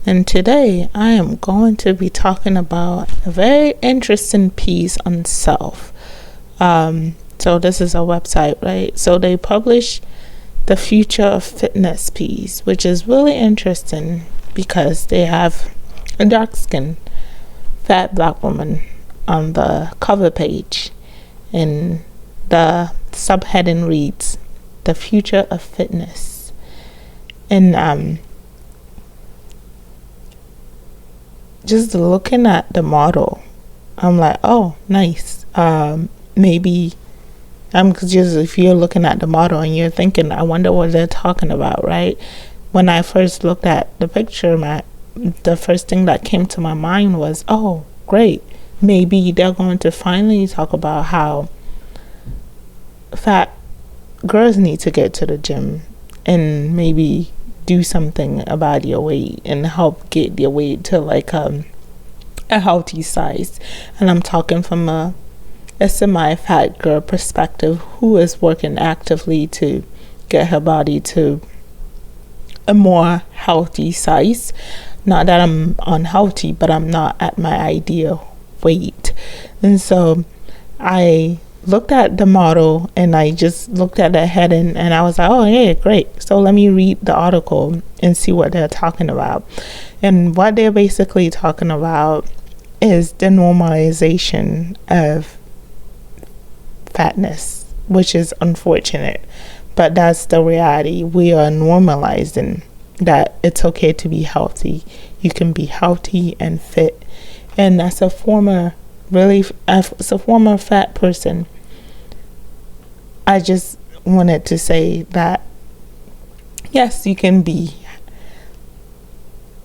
And today I am going to be talking about a very interesting piece on self. So this is a website, right? So they publish the future of fitness piece, which is really interesting because they have a dark skinned fat black woman on the cover page, and the subheading reads the future of fitness. And just looking at the model, I'm like, oh, nice. Maybe just, if you're looking at the model and you're thinking, I wonder what they're talking about, right? When I first looked at the picture, the first thing that came to my mind was, oh, great. Maybe they're going to finally talk about how fat girls need to get to the gym and maybe do something about your weight and help get your weight to like a healthy size. And I'm talking from a semi-fat girl perspective who is working actively to get her body to a more healthy size. Not that I'm unhealthy, but I'm not at my ideal weight. And so I looked at the model and I just looked at the heading and I was like, oh yeah, great. So let me read the article and see what they're talking about. And what they're basically talking about is the normalization of fatness, which is unfortunate, but that's the reality. We are normalizing that it's okay to be healthy. You can be healthy and fit. And as a former fat person, I just wanted to say that yes, you can be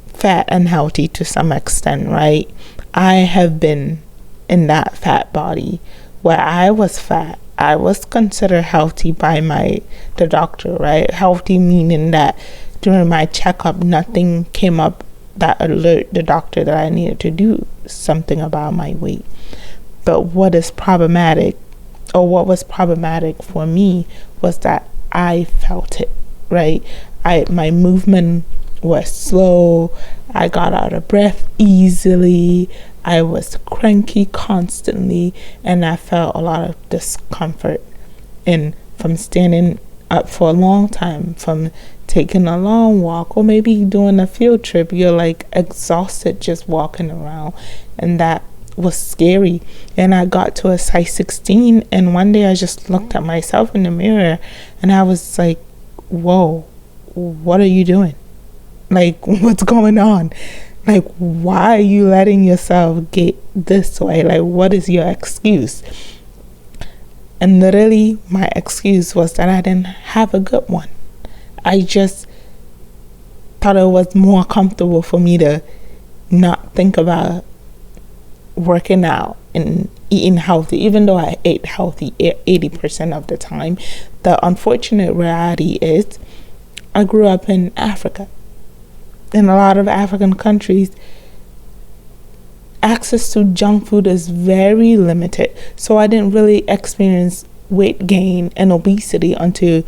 fat and healthy to some extent, right? I have been in that fat body where I was fat. I was considered healthy by the doctor, right? Healthy meaning that during my checkup, nothing came up that alert the doctor that I needed to do something about my weight. But what was problematic for me was that I felt it, right? My movement was slow. I got out of breath easily. I was cranky constantly, and I felt a lot of discomfort. And from standing up for a long time, from taking a long walk, or maybe doing a field trip, you're like exhausted just walking around, and that was scary. And I got to a size 16, and one day I just looked at myself in the mirror and I was like, whoa, what are you doing? Like, what's going on? Like, why are you letting yourself get this way? Like, what is your excuse? And literally my excuse was that I didn't have a good one. I just thought it was more comfortable for me to not think about working out and eating healthy, even though I ate healthy 80% of the time. The unfortunate reality is I grew up in Africa. In a lot of African countries, access to junk food is very limited. So I didn't really experience weight gain and obesity until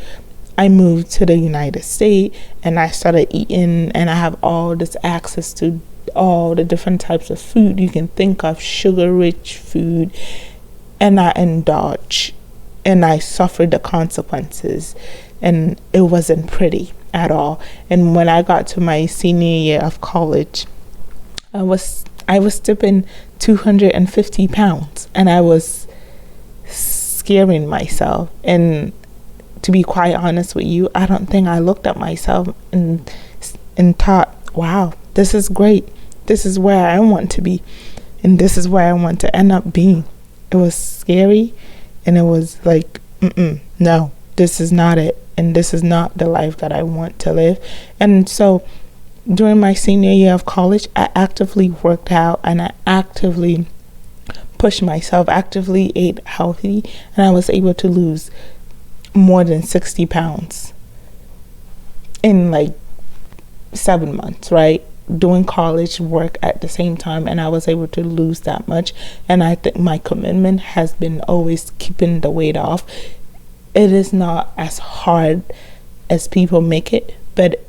I moved to the United States and I started eating, and I have all this access to all the different types of food you can think of, sugar-rich food, and I indulged and I suffered the consequences, and it wasn't pretty at all. And when I got to my senior year of college, I was tipping 250 pounds, and I was scaring myself. And to be quite honest with you, I don't think I looked at myself and thought, wow, this is great. This is where I want to be, and this is where I want to end up being. It was scary, and it was like, no, this is not it. And this is not the life that I want to live. And so during my senior year of college, I actively worked out and I actively pushed myself, actively ate healthy, and I was able to lose more than 60 pounds in like 7 months, right? Doing college work at the same time, and I was able to lose that much. And I think my commitment has been always keeping the weight off. It is not as hard as people make it, but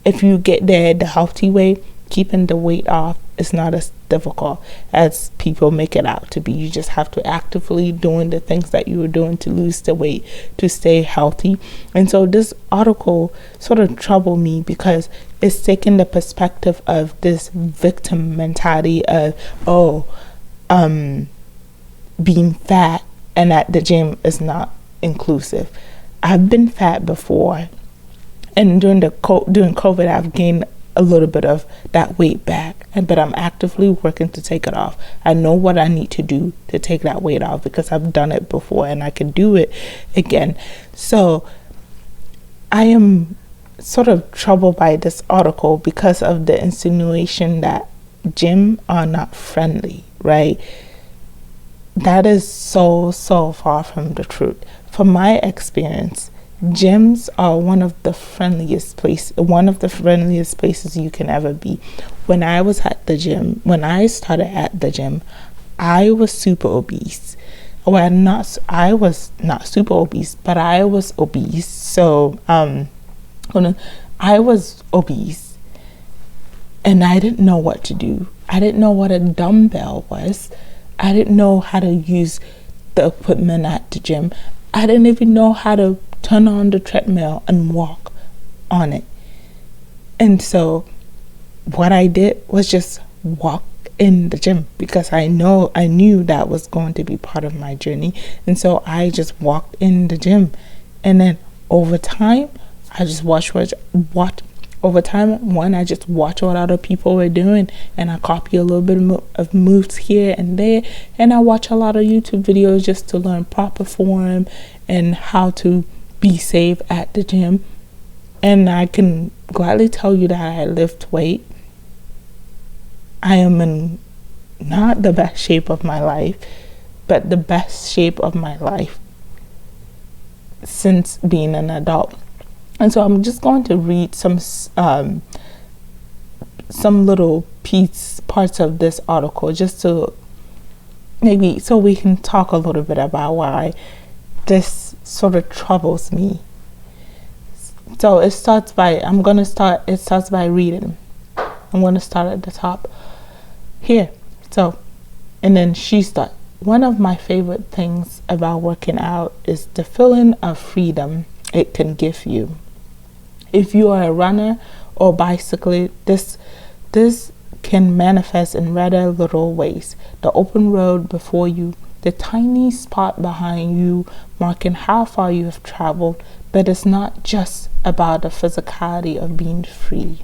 if you get there the healthy way, keeping the weight off is not as difficult as people make it out to be. You just have to actively doing the things that you were doing to lose the weight, to stay healthy. And so this article sort of troubled me because it's taking the perspective of this victim mentality of, being fat and at the gym is not inclusive. I've been fat before, and during COVID, I've gained a little bit of that weight back, but I'm actively working to take it off. I know what I need to do to take that weight off because I've done it before and I can do it again. So I am sort of troubled by this article because of the insinuation that gyms are not friendly, right? That is so far from the truth. From my experience, gyms are one of the friendliest places you can ever be. When I started at the gym, I was super obese. Well, I was not super obese, but I was obese. So, I was obese, and I didn't know what to do. I didn't know what a dumbbell was. I didn't know how to use the equipment at the gym. I didn't even know how to turn on the treadmill and walk on it. And so what I did was just walk in the gym because I knew that was going to be part of my journey. And so I just walked in the gym. And then over time, I just I just watch what other people were doing, and I copy a little bit of moves here and there, and I watch a lot of YouTube videos just to learn proper form and how to be safe at the gym. And I can gladly tell you that I lift weight. I am in not the best shape of my life, but the best shape of my life since being an adult. And so I'm just going to read some little parts of this article just to maybe so we can talk a little bit about why this sort of troubles me. So it starts by reading. I'm going to start at the top here. So, and then she starts. One of my favorite things about working out is the feeling of freedom it can give you. If you are a runner or bicyclist, this can manifest in rather little ways. The open road before you, the tiny spot behind you marking how far you have traveled, but it's not just about the physicality of being free.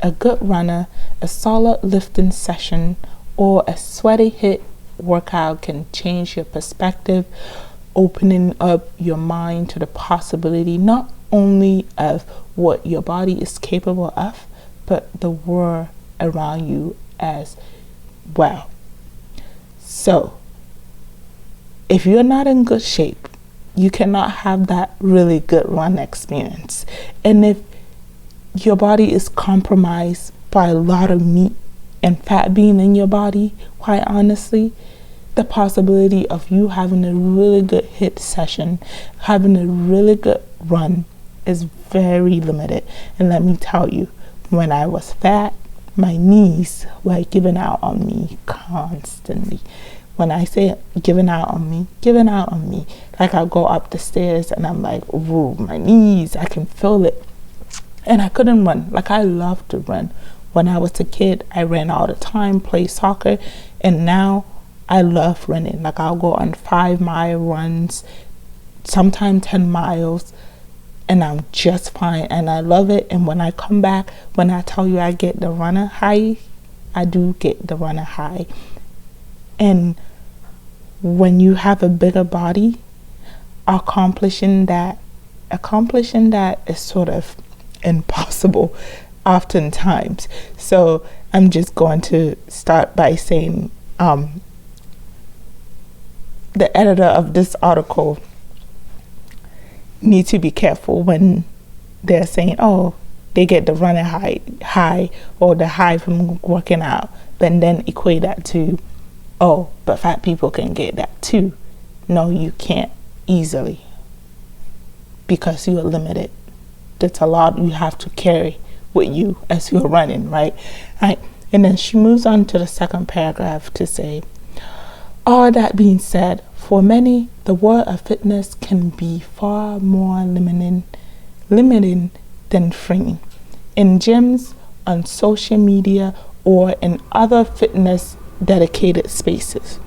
A good runner, a solid lifting session, or a sweaty HIIT workout can change your perspective, opening up your mind to the possibility not only of what your body is capable of, but the world around you as well. So, if you're not in good shape, you cannot have that really good run experience. And if your body is compromised by a lot of meat and fat being in your body, quite honestly, the possibility of you having a really good HIIT session, having a really good run is very limited. And let me tell you, when I was fat, my knees were giving out on me constantly. When I say giving out on me, like I go up the stairs and I'm like, ooh, my knees, I can feel it. And I couldn't run. Like I love to run. When I was a kid, I ran all the time, played soccer, and now I love running. Like I'll go on 5-mile runs, sometimes 10 miles, and I'm just fine, and I love it. And when I come back, when I tell you I get the runner high, I do get the runner high. And when you have a bigger body, accomplishing that is sort of impossible oftentimes. So I'm just going to start by saying the editor of this article need to be careful when they're saying, oh, they get the running high or the high from working out, but then equate that to, oh, but fat people can get that too. No, you can't easily, because you are limited. That's a lot you have to carry with you as you're running, right? Right. And then she moves on to the second paragraph to say, all that being said, for many, the world of fitness can be far more limiting than freeing. In gyms, on social media, or in other fitness dedicated spaces.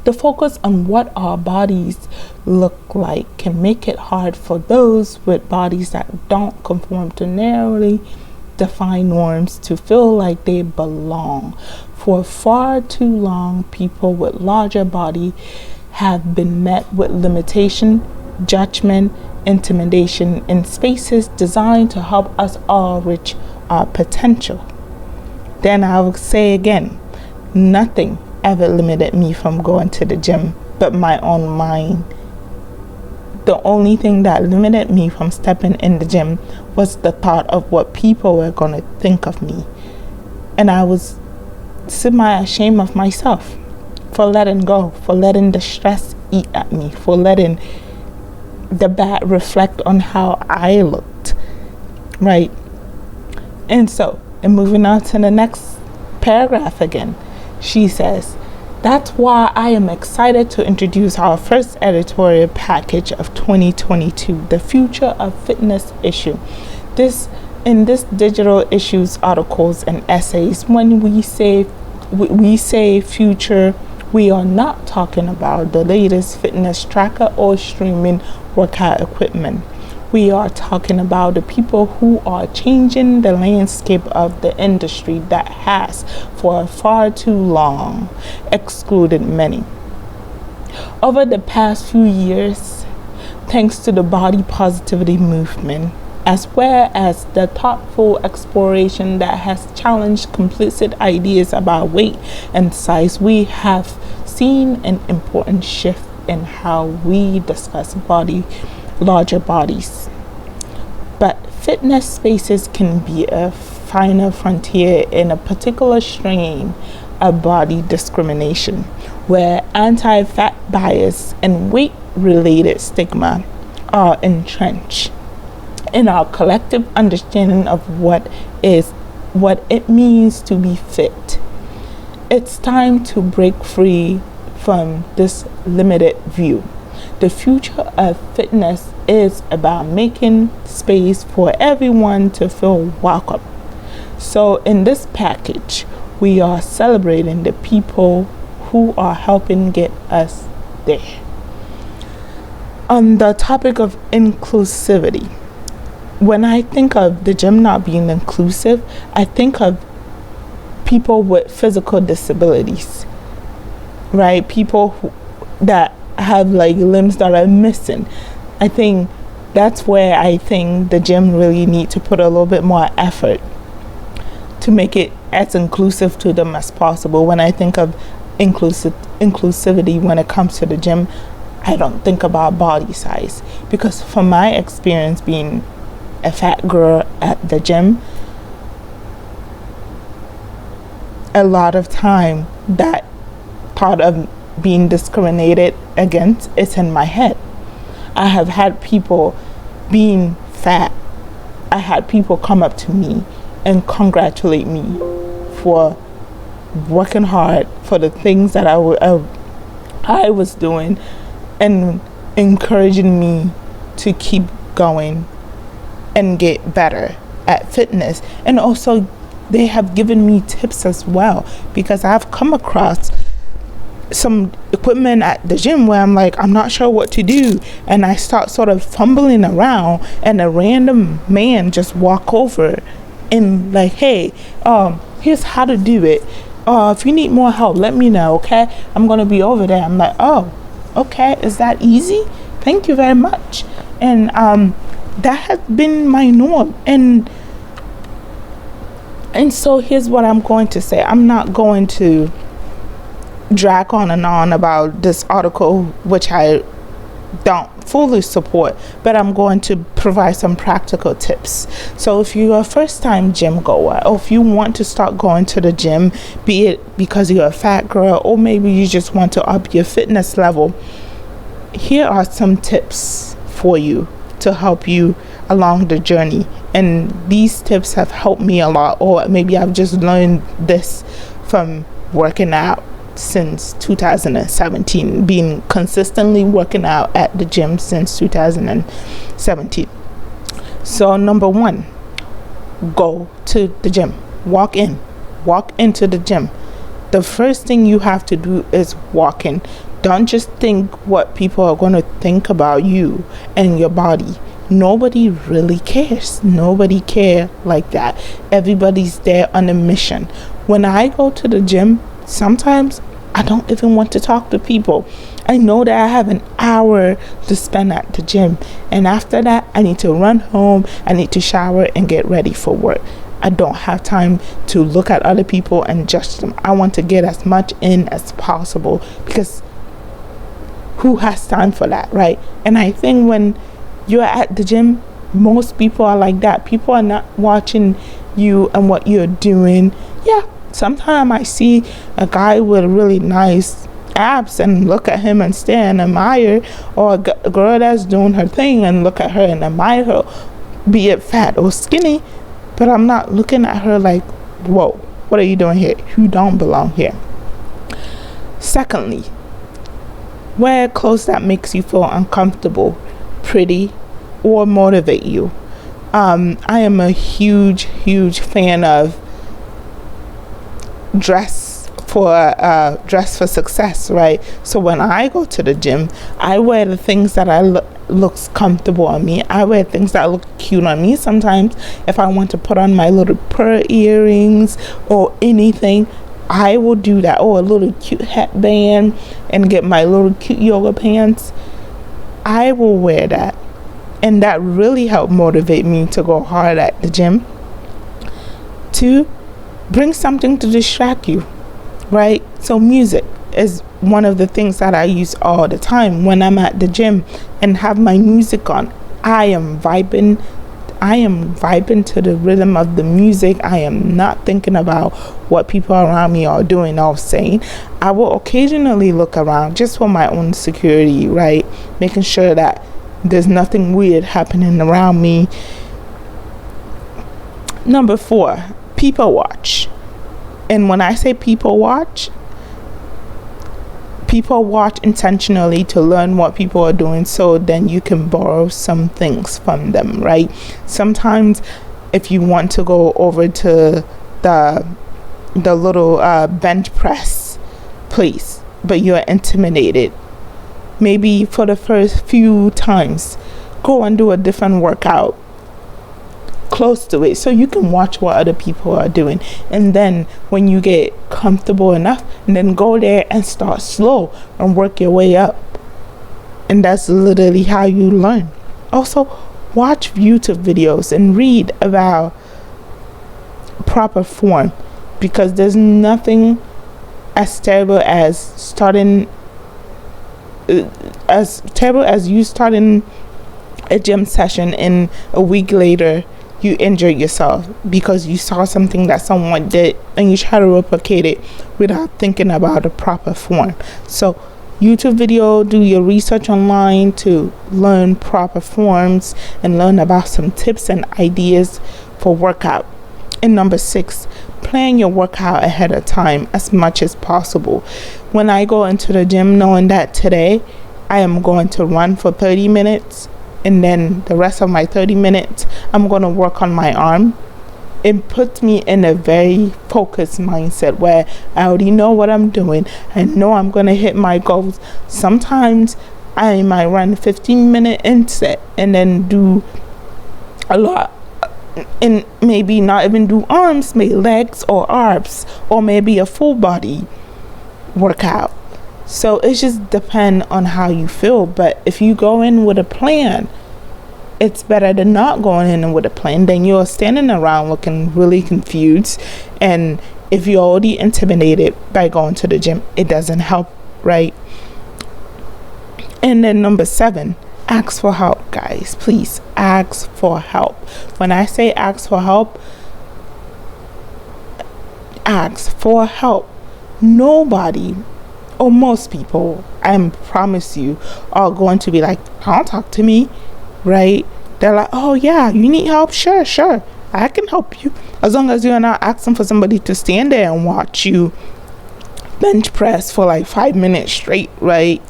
The focus on what our bodies look like can make it hard for those with bodies that don't conform to narrowly defined norms to feel like they belong. For far too long, people with larger body have been met with limitation, judgment, intimidation in spaces designed to help us all reach our potential. Then I will say again, nothing ever limited me from going to the gym but my own mind. The only thing that limited me from stepping in the gym was the thought of what people were going to think of me. And I was semi-ashamed of myself for letting go, for letting the stress eat at me, for letting the bad reflect on how I looked, right? And moving on to the next paragraph again, she says, that's why I am excited to introduce our first editorial package of 2022, The Future of Fitness Issue. In this digital issues articles and essays, when we say future, we are not talking about the latest fitness tracker or streaming workout equipment. We are talking about the people who are changing the landscape of the industry that has, for far too long, excluded many. Over the past few years, thanks to the body positivity movement, as well as the thoughtful exploration that has challenged complicit ideas about weight and size, we have seen an important shift in how we discuss larger bodies. But fitness spaces can be a finer frontier in a particular strain of body discrimination, where anti-fat bias and weight-related stigma are entrenched in our collective understanding of what it means to be fit. It's time to break free from this limited view. The future of fitness is about making space for everyone to feel welcome. So in this package, we are celebrating the people who are helping get us there. On the topic of inclusivity, when I think of the gym not being inclusive, I think of people with physical disabilities, right? People that have like limbs that are missing. I think that's where I think the gym really need to put a little bit more effort to make it as inclusive to them as possible. When I think of inclusivity when it comes to the gym, I don't think about body size, because from my experience being a fat girl at the gym, a lot of time that thought of being discriminated against is in my head. I have had people being fat, I had people come up to me and congratulate me for working hard for the things that I was doing and encouraging me to keep going and get better at fitness. And also they have given me tips as well, because I've come across some equipment at the gym where I'm like, I'm not sure what to do, and I start sort of fumbling around, and a random man just walk over and like, hey, here's how to do it. If you need more help, let me know, okay? I'm gonna be over there. I'm like, oh, okay, is that easy? Thank you very much. And that has been my norm. And so here's what I'm going to say. I'm not going to drag on and on about this article, which I don't fully support, but I'm going to provide some practical tips. So if you're a first-time gym goer, or if you want to start going to the gym, be it because you're a fat girl, or maybe you just want to up your fitness level, here are some tips for you to help you along the journey And these tips have helped me a lot, or maybe I've just learned this from working out since 2017, being consistently working out at the gym since 2017. So number one, go to the gym. Walk into the gym. The first thing you have to do is walk in. Don't just think what people are going to think about you and your body. Nobody really cares. Nobody care like that. Everybody's there on a mission. When I go to the gym, sometimes I don't even want to talk to people. I know that I have an hour to spend at the gym, and after that I need to run home, I need to shower and get ready for work. I don't have time to look at other people and judge them. I want to get as much in as possible, because who has time for that, right? And I think when you're at the gym, most people are like that. People are not watching you and what you're doing. Yeah, sometimes I see a guy with really nice abs and look at him and stare and admire, or a girl that's doing her thing and look at her and admire her, be it fat or skinny. But I'm not looking at her like, whoa, what are you doing here? You don't belong here. Secondly, wear clothes that makes you feel uncomfortable, pretty, or motivate you. I am a huge fan of dress for success, right? So when I go to the gym, I wear the things that looks comfortable on me. I wear things that look cute on me. Sometimes if I want to put on my little pearl earrings or anything, I will do that, or a little cute headband, and get my little cute yoga pants. I will wear that, and that really helped motivate me to go hard at the gym. 2, bring something to distract you, right? So music is one of the things that I use all the time when I'm at the gym and have my music on. I am vibing to the rhythm of the music. I am not thinking about what people around me are doing or saying. I will occasionally look around just for my own security, right? Making sure that there's nothing weird happening around me. Number 4, people watch. And when I say people watch intentionally to learn what people are doing, so then you can borrow some things from them, right? Sometimes if you want to go over to the little bench press place, but you're intimidated, maybe for the first few times, go and do a different workout close to it so you can watch what other people are doing. And then when you get comfortable enough, and then go there and start slow and work your way up. And that's literally how you learn. Also, watch YouTube videos and read about proper form, because there's nothing as terrible as you starting a gym session and a week later you injure yourself because you saw something that someone did and you try to replicate it without thinking about the proper form. So YouTube video, do your research online to learn proper forms and learn about some tips and ideas for workout. And number 6, plan your workout ahead of time as much as possible. When I go into the gym knowing that today I am going to run for 30 minutes, and then the rest of my 30 minutes I'm going to work on my arm, it puts me in a very focused mindset where I already know what I'm doing. I know I'm going to hit my goals. Sometimes I might run 15-minute inset and then do a lot, and maybe not even do arms, maybe legs or abs, or maybe a full body workout. So it just depends on how you feel. But if you go in with a plan, it's better than not going in with a plan. Then you're standing around looking really confused. And if you're already intimidated by going to the gym, it doesn't help, right? And then number 7, ask for help, guys. Please ask for help. When I say ask for help, ask for help. Nobody, or most people, I promise you, are going to be like, don't talk to me, right? They're like, oh yeah, you need help? Sure, sure. I can help you. As long as you're not asking for somebody to stand there and watch you bench press for like 5 minutes straight, right?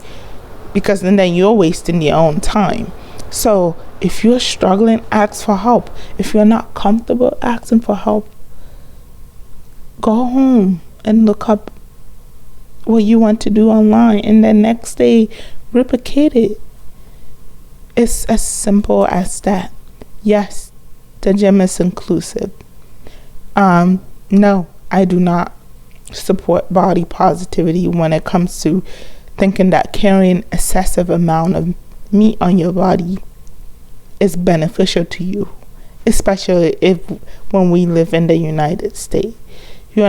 Because then you're wasting your own time. So if you're struggling, ask for help. If you're not comfortable asking for help, go home and look up what you want to do online, and then next day replicate it. It's as simple as that. Yes, the gym is inclusive. No, I do not support body positivity when it comes to thinking that carrying excessive amount of meat on your body is beneficial to you, especially if when we live in the United States.